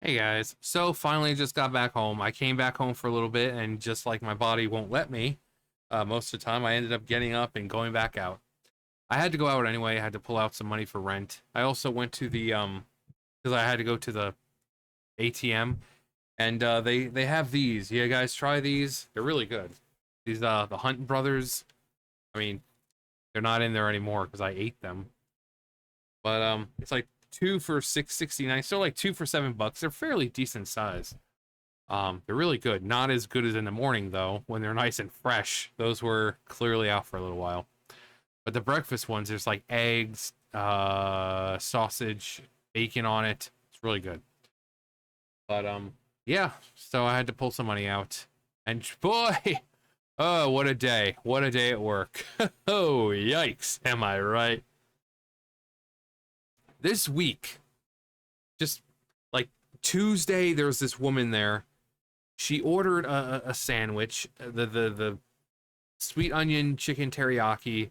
Hey guys, so finally just got back home. I came back home for a little bit and just like my body won't let me, most of the time I ended up getting up and going back out. I had to go out anyway. I had to pull out some money for rent. I also went to the because I had to go to the ATM and they have these. Yeah, guys, try these. They're really good. These the Hunt Brothers. I mean, they're not in there anymore because I ate them. But it's like two for 6.69. So like two for $7. They're fairly decent size. They're really good. Not as good as in the morning though, when they're nice and fresh. Those were clearly out for a little while. But the breakfast ones, there's like eggs, sausage, bacon on it. It's really good. But yeah. So I had to pull some money out, and boy, oh, what a day! What a day at work. Oh, yikes! Am I right? This week, just like Tuesday, there was this woman there. She ordered a sandwich, the sweet onion chicken teriyaki,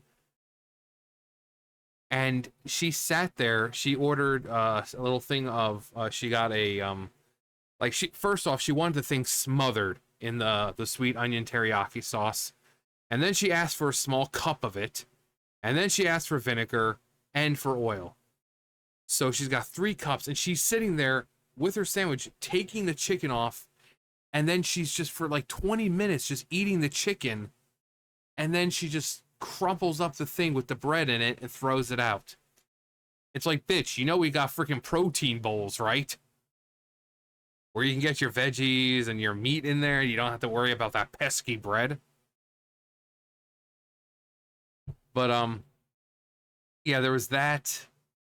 and she sat there. She ordered a little thing of she got a like she first off she wanted the thing smothered in the sweet onion teriyaki sauce, and then she asked for a small cup of it, and then she asked for vinegar and for oil. So she's got three cups, and she's sitting there with her sandwich, taking the chicken off, and then she's just for like 20 minutes just eating the chicken, and then she just crumples up the thing with the bread in it and throws it out. It's like, bitch, you know we got freaking protein bowls, right? Where you can get your veggies and your meat in there. You don't have to worry about that pesky bread. But yeah, there was that.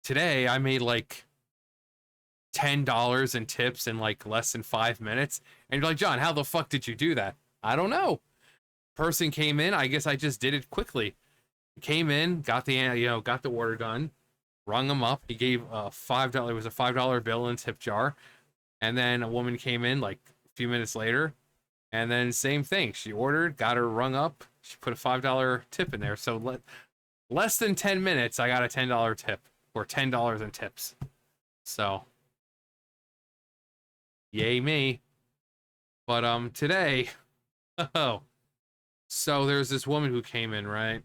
Today I made like $10 in tips in like less than 5 minutes. And you're like, John, how the fuck did you do that? I don't know. Person came in. I guess I just did it quickly. Came in, got the got the order done, rung him up. He gave a $5. It was a $5 bill in tip jar, and then a woman came in like a few minutes later, and then same thing. She ordered, got her rung up. She put a $5 tip in there. So less than 10 minutes, I got a $10 tip or $10 in tips. So yay me. But today, oh, so there's this woman who came in, right?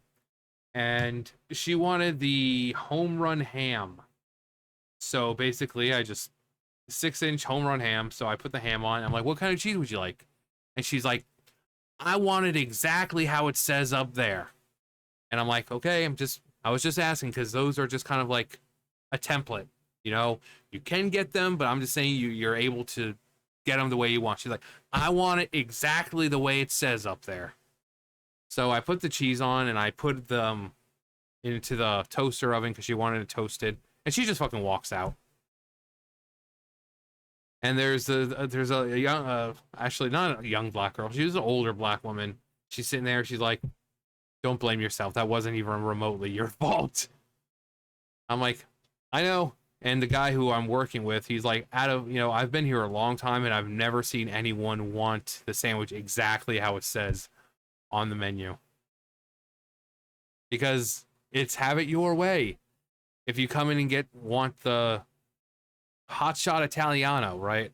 And she wanted the home run ham. So basically, I just 6-inch home run ham. So I put the ham on. I'm like, what kind of cheese would you like? And she's like, I want it exactly how it says up there. And I'm like, okay, I was just asking because those are just kind of like a template. You know, you can get them, but I'm just saying you're able to get them the way you want. She's like, I want it exactly the way it says up there. So I put the cheese on and I put them into the toaster oven because she wanted it toasted, and she just fucking walks out. And there's a young actually not a young black girl. She was an older black woman. She's sitting there. She's like, "Don't blame yourself. That wasn't even remotely your fault." I'm like, "I know." And the guy who I'm working with, he's like, "Out of I've been here a long time, and I've never seen anyone want the sandwich exactly how it says on the menu because it's have it your way. If you come in and want the hot shot Italiano, right?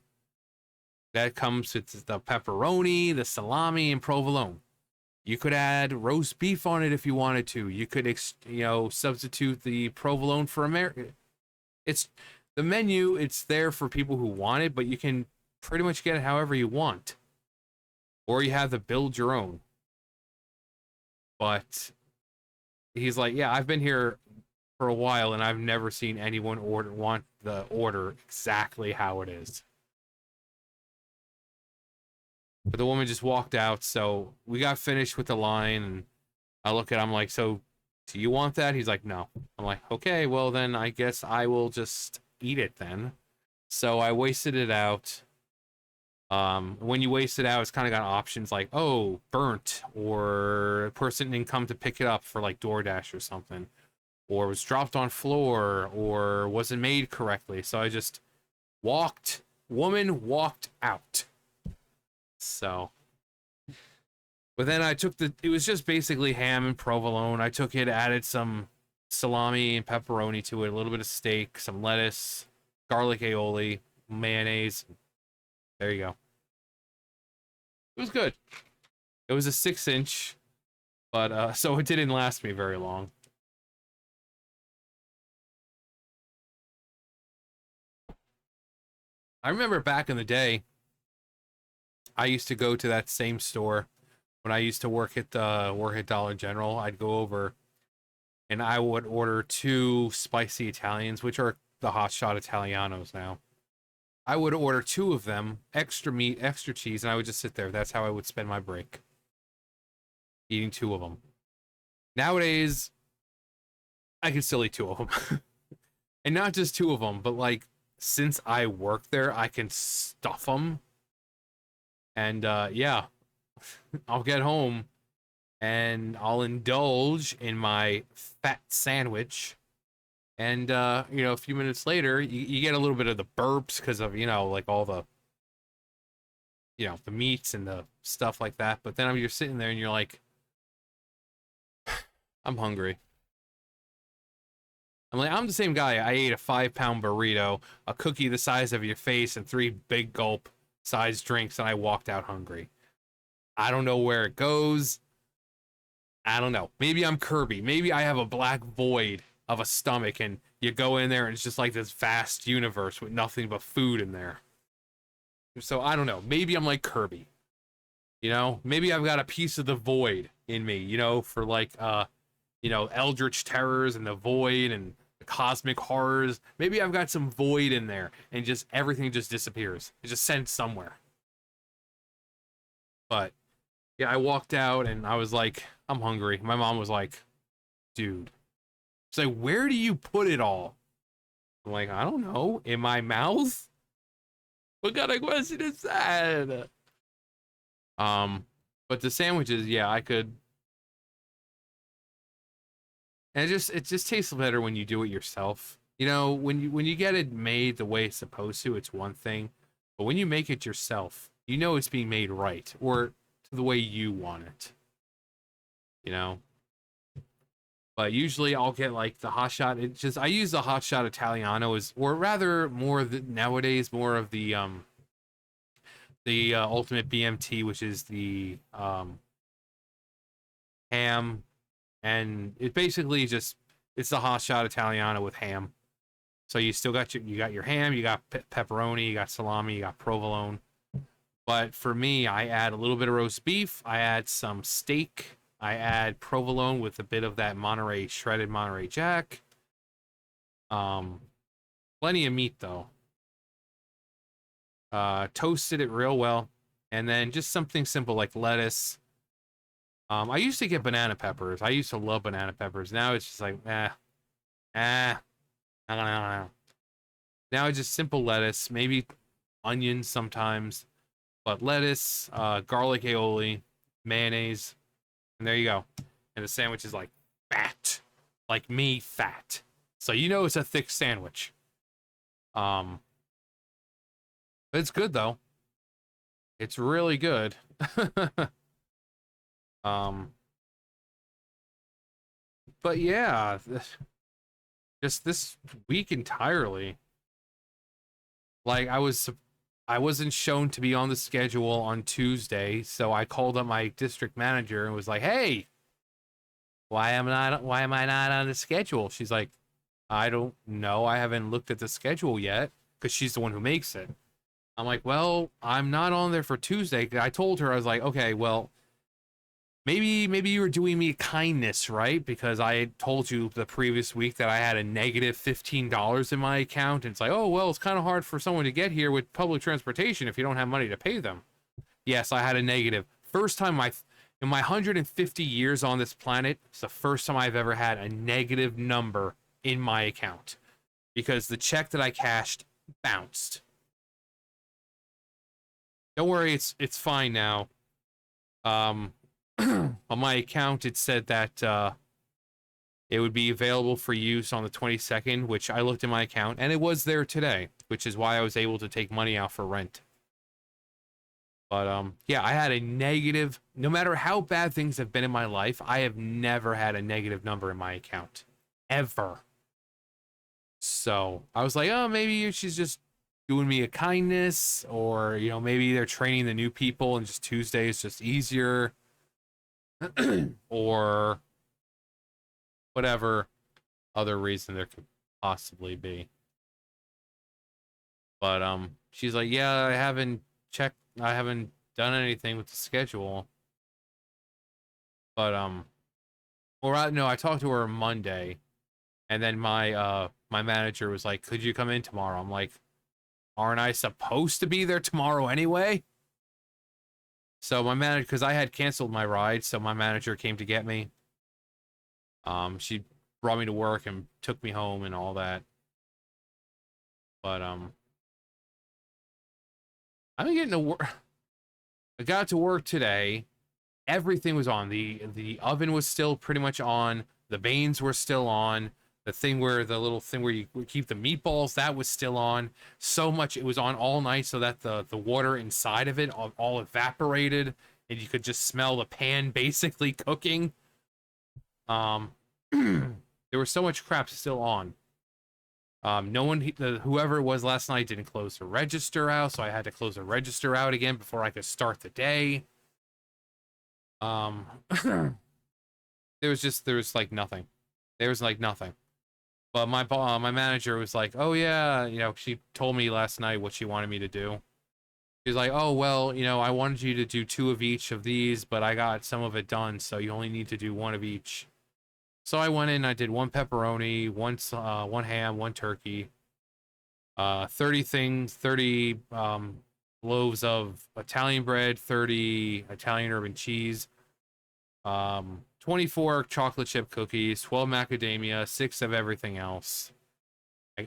That comes with the pepperoni, the salami, and provolone. You could add roast beef on it if you wanted to. You could, substitute the provolone for American. It's the menu. It's there for people who want it, but you can pretty much get it however you want, or you have to build your own. But he's like, yeah, I've been here for a while, and I've never seen anyone want the order exactly how it is. But the woman just walked out, so we got finished with the line, and I look at him like, so do you want that? He's like, no. I'm like, okay, well then I guess I will just eat it then. So I wasted it out. When you waste it out, it's kind of got options like, oh, burnt, or a person didn't come to pick it up for like DoorDash or something, or was dropped on floor, or wasn't made correctly. So I just woman walked out. So, but then I took it was just basically ham and provolone. I took it, added some salami and pepperoni to it, a little bit of steak, some lettuce, garlic aioli, mayonnaise. There you go. It was good. It was a 6-inch, but so it didn't last me very long. I remember back in the day, I used to go to that same store when I used to work at Dollar General. I'd go over and I would order 2 spicy Italians, which are the hot shot Italianos now. I would order 2 of them, extra meat, extra cheese, and I would just sit there. That's how I would spend my break, eating 2 of them. Nowadays, I can still eat 2 of them. And not just 2 of them, but like, since I work there, I can stuff them. And yeah, I'll get home and I'll indulge in my fat sandwich. And, you know, a few minutes later, you get a little bit of the burps because of, you know, like all the, you know, the meats and the stuff like that. But then you're sitting there and you're like, I'm hungry. I'm the same guy. I ate a 5-pound burrito, a cookie the size of your face, and 3 big gulp sized drinks, and I walked out hungry. I don't know where it goes. I don't know. Maybe I'm Kirby. Maybe I have a black void of a stomach, and you go in there and it's just like this vast universe with nothing but food in there. So I don't know. Maybe I'm like Kirby. You know, maybe I've got a piece of the void in me, you know, for like you know, Eldritch Terrors and the Void and the Cosmic Horrors. Maybe I've got some void in there and just everything just disappears. It just sent somewhere. But yeah, I walked out and I was like, I'm hungry. My mom was like, dude. She's like, where do you put it all? I'm like, I don't know. In my mouth? What kind of question is that? But the sandwiches, yeah, I could. And it just tastes better when you do it yourself. You know, when you get it made the way it's supposed to, it's one thing. But when you make it yourself, you know it's being made right or to the way you want it. You know? But usually I'll get like the hot shot. It just I use the hot shot Italiano as or rather nowadays more of the ultimate BMT, which is the ham, and it basically just it's the hot shot Italiano with ham. So you still got your ham, you got pepperoni, you got salami, you got provolone. But for me, I add a little bit of roast beef, I add some steak, I add provolone with a bit of that shredded Monterey Jack. Plenty of meat though. Toasted it real well, and then just something simple like lettuce. I used to get banana peppers. I used to love banana peppers. Now it's just like, I don't know. Now it's just simple lettuce, maybe onions sometimes, but lettuce, garlic aioli, mayonnaise, and there you go. And the sandwich is like fat, like me fat. So you know it's a thick sandwich. But it's good though. It's really good. But yeah, just this week entirely, like I wasn't shown to be on the schedule on Tuesday, so I called up my district manager and was like, "Hey, why am I not on the schedule?" She's like, "I don't know. I haven't looked at the schedule yet," because she's the one who makes it. I'm like, "Well, I'm not on there for Tuesday." I told her, I was like, "Okay, well, maybe you were doing me a kindness, right? Because I had told you the previous week that I had a negative $15 in my account. And it's like, oh, well, it's kind of hard for someone to get here with public transportation if you don't have money to pay them. Yes, I had a negative. First time in my 150 years on this planet, it's the first time I've ever had a negative number in my account. Because the check that I cashed bounced. Don't worry, it's fine now. On my account, it said that it would be available for use on the 22nd, which I looked at my account, and it was there today, which is why I was able to take money out for rent. But, yeah, I had a negative, no matter how bad things have been in my life, I have never had a negative number in my account. Ever. So, I was like, oh, maybe she's just doing me a kindness, or maybe they're training the new people and just Tuesday is just easier, or whatever other reason there could possibly be. But she's like, yeah, I haven't done anything with the schedule. But no, I talked to her Monday, and then my manager was like, could you come in tomorrow? I'm like, aren't I supposed to be there tomorrow anyway? So my manager, because I had canceled my ride, so my manager came to get me. She brought me to work and took me home and all that. But I'm getting to work. I got to work today. Everything was on. The oven was still pretty much on. The banes were still on. The little thing where you keep the meatballs, that was still on. So much, it was on all night, so that the water inside of it all evaporated, and you could just smell the pan basically cooking. There was so much crap still on. No one, whoever it was last night didn't close the register out, so I had to close the register out again before I could start the day. There was like nothing. There was like nothing. But my manager was like, oh yeah, she told me last night what she wanted me to do. She's like, oh well, I wanted you to do 2 of each of these, but I got some of it done, so you only need to do 1 of each. So I went in, I did 1 pepperoni, 1 ham, 1 turkey, 30 loaves of Italian bread, 30 Italian urban cheese, 24 chocolate chip cookies, 12 macadamia, 6 of everything else.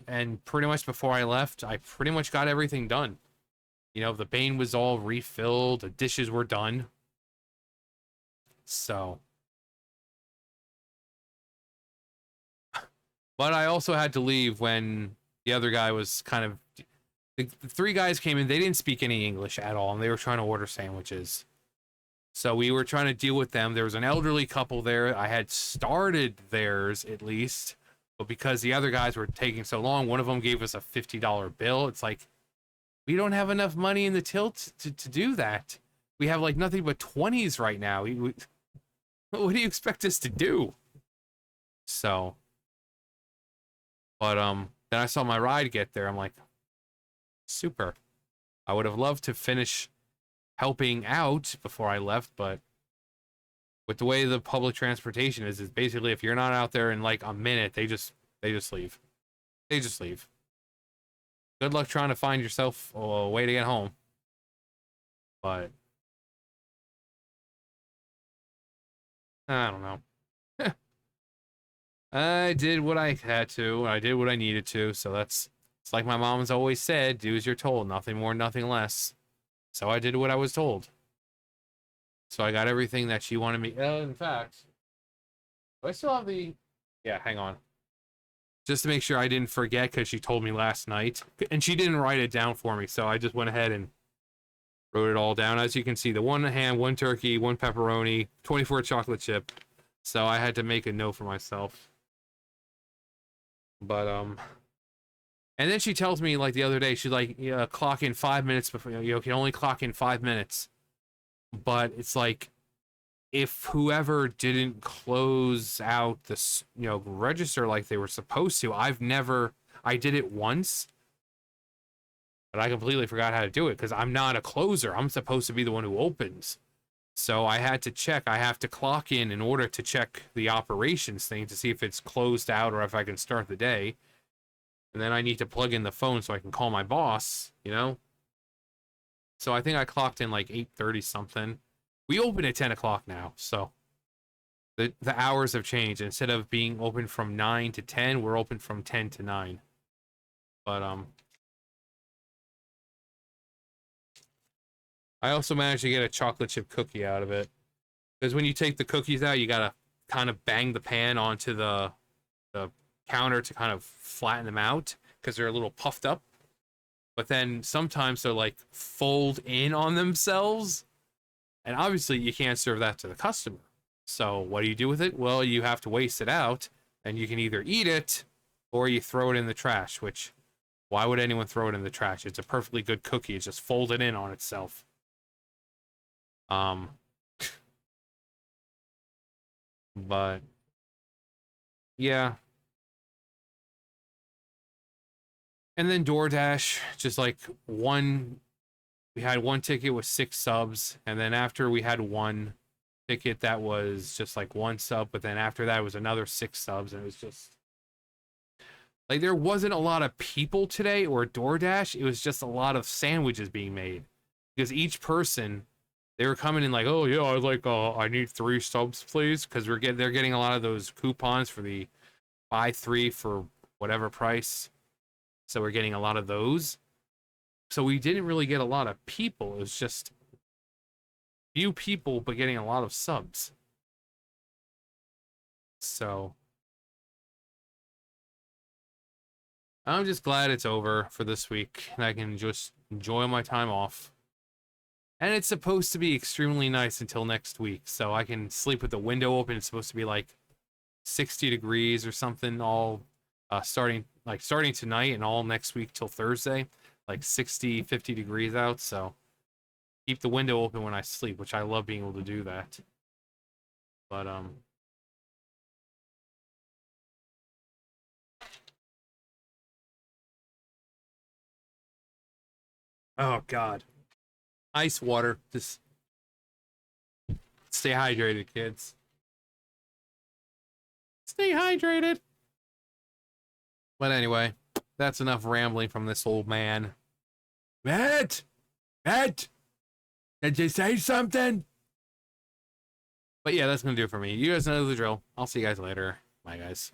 And pretty much before I left, I pretty much got everything done. The bane was all refilled, the dishes were done. So. But I also had to leave when the other guy was kind of. The 3 guys came in, they didn't speak any English at all, and they were trying to order sandwiches. So we were trying to deal with them. There was an elderly couple there. I had started theirs at least, but because the other guys were taking so long, one of them gave us a $50 bill. It's like, we don't have enough money in the tilt to do that. We have like nothing but 20s right now. What do you expect us to do? So, but then I saw my ride get there. I'm like, super. I would have loved to finish helping out before I left, but with the way the public transportation is basically if you're not out there in like a minute, they just leave. They just leave. Good luck trying to find yourself a way to get home. But I don't know. I did what I had to. I did what I needed to. So it's like my mom's always said, do as you're told, nothing more, nothing less. So I did what I was told. So I got everything that she wanted me. In fact, do I still have the. Yeah, hang on. Just to make sure I didn't forget, because she told me last night. And she didn't write it down for me, so I just went ahead and wrote it all down. As you can see, the 1 ham, 1 turkey, 1 pepperoni, 24 chocolate chip. So I had to make a note for myself. But, and then she tells me, like, the other day, she's like, clock in 5 minutes before, you can only clock in 5 minutes. But it's like, if whoever didn't close out this, register like they were supposed to, I did it once, but I completely forgot how to do it because I'm not a closer. I'm supposed to be the one who opens. So I had to check. I have to clock in order to check the operations thing to see if it's closed out or if I can start the day. And then I need to plug in the phone so I can call my boss, So I think I clocked in like 8:30 something. We open at 10 o'clock now, so the hours have changed. Instead of being open from 9 to 10, we're open from 10 to 9. But I also managed to get a chocolate chip cookie out of it. Because when you take the cookies out, you gotta kind of bang the pan onto the counter to kind of flatten them out because they're a little puffed up. But then sometimes they're like fold in on themselves. And obviously you can't serve that to the customer. So what do you do with it? Well, you have to waste it out, and you can either eat it or you throw it in the trash, which Why would anyone throw it in the trash? It's a perfectly good cookie. It's just folded in on itself. But yeah. And then DoorDash, just like we had one ticket with 6 subs, and then after we had one ticket that was just like 1 sub, but then after that was another 6 subs, and it was just like there wasn't a lot of people today or DoorDash. It was just a lot of sandwiches being made because each person, they were coming in like, oh yeah, I need 3 subs, please, because they're getting a lot of those coupons for the buy 3 for whatever price. So we're getting a lot of those. So we didn't really get a lot of people. It was just few people, but getting a lot of subs. So I'm just glad it's over for this week and I can just enjoy my time off. And it's supposed to be extremely nice until next week. So I can sleep with the window open. It's supposed to be like 60 degrees or something all starting tonight and all next week till Thursday, like 60, 50 degrees out. So keep the window open when I sleep, which I love being able to do that. But oh god, ice water. Just stay hydrated, kids. Stay hydrated. But anyway, that's enough rambling from this old man. Matt, did you say something? But yeah, that's gonna do it for me. You guys know the drill. I'll see you guys later. Bye, guys.